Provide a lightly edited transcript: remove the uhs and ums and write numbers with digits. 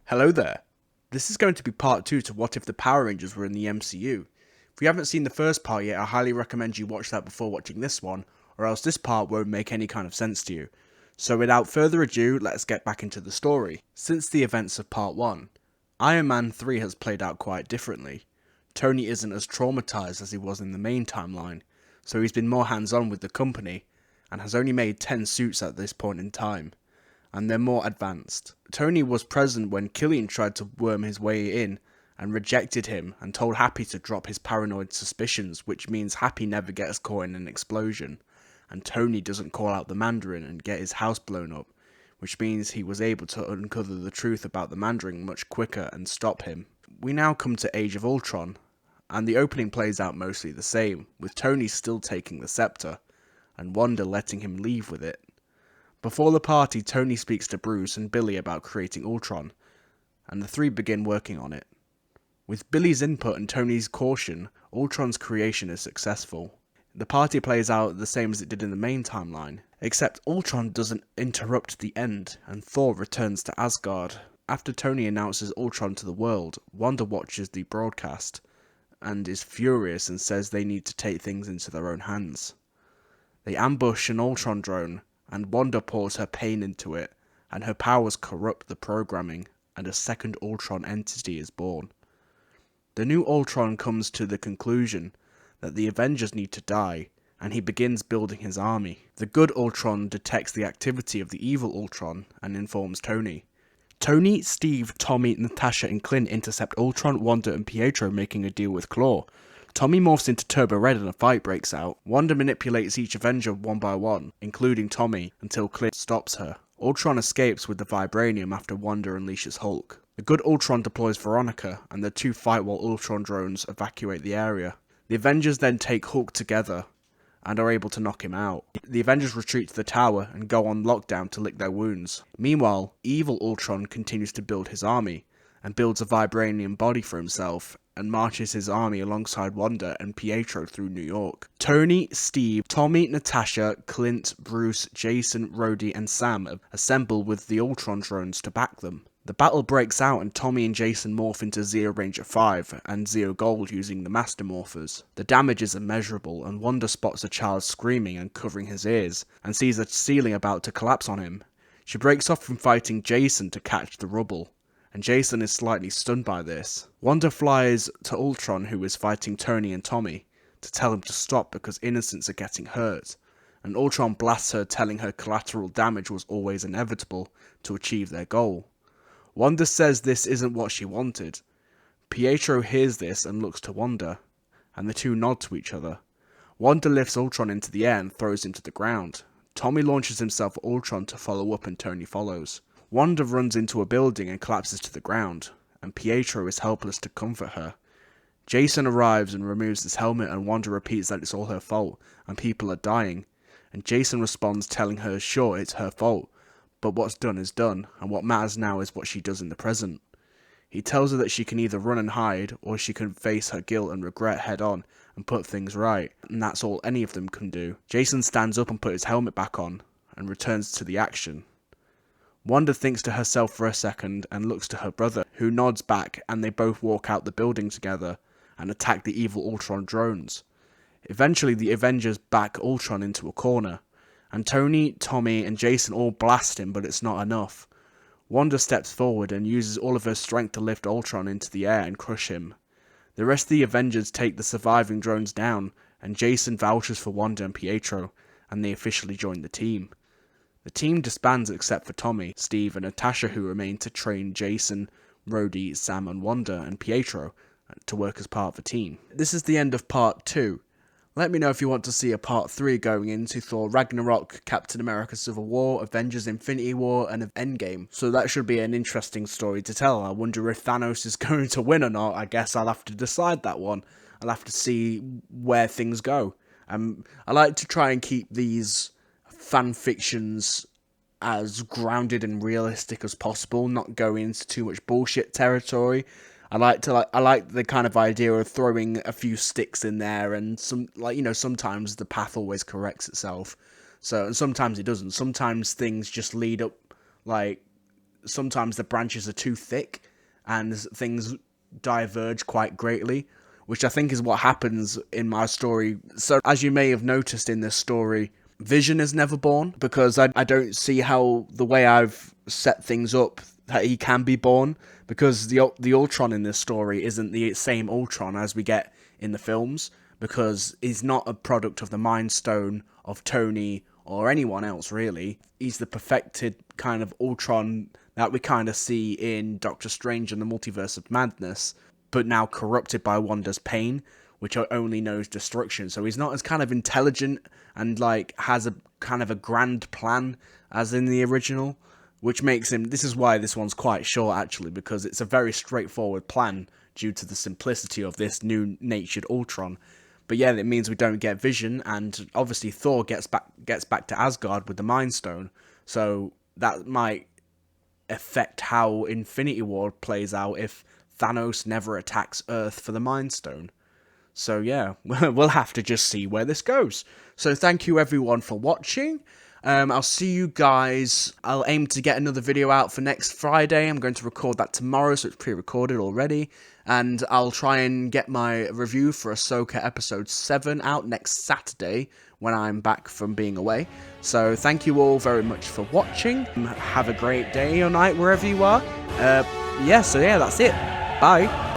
Hello there. This is going to be part 2 to What If the Power Rangers Were in the MCU. If you haven't seen the first part yet, I highly recommend you watch that before watching this one, or else this part won't make any kind of sense to you. So without further ado, let's get back into the story. Since the events of part 1, Iron Man 3 has played out quite differently. Tony isn't as traumatized as he was in the main timeline, so he's been more hands-on with the company, and has only made 10 suits at this point in time, and they're more advanced. Tony was present when Killian tried to worm his way in and rejected him and told Happy to drop his paranoid suspicions, which means Happy never gets caught in an explosion, and Tony doesn't call out the Mandarin and get his house blown up, which means he was able to uncover the truth about the Mandarin much quicker and stop him. We now come to Age of Ultron, and the opening plays out mostly the same, with Tony still taking the scepter, and Wanda letting him leave with it. Before the party, Tony speaks to Bruce and Billy about creating Ultron, and the three begin working on it. With Billy's input and Tony's caution, Ultron's creation is successful. The party plays out the same as it did in the main timeline, except Ultron doesn't interrupt the end, and Thor returns to Asgard. After Tony announces Ultron to the world, Wanda watches the broadcast, and is furious and says they need to take things into their own hands. They ambush an Ultron drone, and Wanda pours her pain into it, and her powers corrupt the programming, and a second Ultron entity is born. The new Ultron comes to the conclusion that the Avengers need to die, and he begins building his army. The good Ultron detects the activity of the evil Ultron and informs Tony. Tony, Steve, Tommy, Natasha, and Clint intercept Ultron, Wanda, and Pietro making a deal with Claw. Tommy morphs into Turbo Red and a fight breaks out. Wanda manipulates each Avenger one by one, including Tommy, until Clint stops her. Ultron escapes with the Vibranium after Wanda unleashes Hulk. The good Ultron deploys Veronica, and the two fight while Ultron drones evacuate the area. The Avengers then take Hulk together, and are able to knock him out. The Avengers retreat to the tower and go on lockdown to lick their wounds. Meanwhile, evil Ultron continues to build his army, and builds a Vibranium body for himself, and marches his army alongside Wanda and Pietro through New York. Tony, Steve, Tommy, Natasha, Clint, Bruce, Jason, Rhodey, and Sam assemble with the Ultron drones to back them. The battle breaks out and Tommy and Jason morph into Zeo Ranger 5 and Zeo Gold using the Master Morphers. The damage is immeasurable, and Wanda spots a child screaming and covering his ears, and sees a ceiling about to collapse on him. She breaks off from fighting Jason to catch the rubble, and Jason is slightly stunned by this. Wanda flies to Ultron, who is fighting Tony and Tommy, to tell him to stop because innocents are getting hurt, and Ultron blasts her, telling her collateral damage was always inevitable to achieve their goal. Wanda says this isn't what she wanted. Pietro hears this and looks to Wanda, and the two nod to each other. Wanda lifts Ultron into the air and throws him to the ground. Tommy launches himself at Ultron to follow up, and Tony follows. Wanda runs into a building and collapses to the ground, and Pietro is helpless to comfort her. Jason arrives and removes his helmet, and Wanda repeats that it's all her fault, and people are dying, and Jason responds telling her sure it's her fault, but what's done is done, and what matters now is what she does in the present. He tells her that she can either run and hide, or she can face her guilt and regret head on and put things right, and that's all any of them can do. Jason stands up and puts his helmet back on, and returns to the action. Wanda thinks to herself for a second and looks to her brother, who nods back, and they both walk out the building together and attack the evil Ultron drones. Eventually the Avengers back Ultron into a corner, and Tony, Tommy, and Jason all blast him, but it's not enough. Wanda steps forward and uses all of her strength to lift Ultron into the air and crush him. The rest of the Avengers take the surviving drones down, and Jason vouches for Wanda and Pietro, and they officially join the team. The team disbands except for Tommy, Steve, and Natasha, who remain to train Jason, Rhodey, Sam, and Wanda, and Pietro to work as part of the team. This is the end of part 2. Let me know if you want to see a part 3 going into Thor Ragnarok, Captain America Civil War, Avengers Infinity War, and Endgame. So that should be an interesting story to tell. I wonder if Thanos is going to win or not. I guess I'll have to decide that one. I'll have to see where things go. I like to try and keep these fan fictions as grounded and realistic as possible, not go into too much bullshit territory. I like the kind of idea of throwing a few sticks in there, and sometimes the path always corrects itself. So, and sometimes it doesn't. Sometimes things just lead up sometimes the branches are too thick and things diverge quite greatly, which I think is what happens in my story. So as you may have noticed in this story, Vision is never born, because I don't see how the way I've set things up that he can be born, because the Ultron in this story isn't the same Ultron as we get in the films, because he's not a product of the Mind Stone of Tony or anyone else really. He's the perfected kind of Ultron that we kind of see in Doctor Strange and the Multiverse of Madness, but now corrupted by Wanda's pain, which only knows destruction. So he's not as kind of intelligent and like has a kind of a grand plan as in the original, which makes him, this is why this one's quite short actually, because it's a very straightforward plan due to the simplicity of this new natured Ultron. But yeah, it means we don't get Vision, and obviously Thor gets back to Asgard with the Mind Stone, so that might affect how Infinity War plays out if Thanos never attacks Earth for the Mind Stone. So yeah, we'll have to just see where this goes. So thank you everyone for watching. I'll see you guys. I'll aim to get another video out for next Friday. I'm going to record that tomorrow, so it's pre-recorded already. And I'll try and get my review for Ahsoka Episode 7 out next Saturday when I'm back from being away. So thank you all very much for watching. Have a great day or night wherever you are. So yeah, that's it. Bye.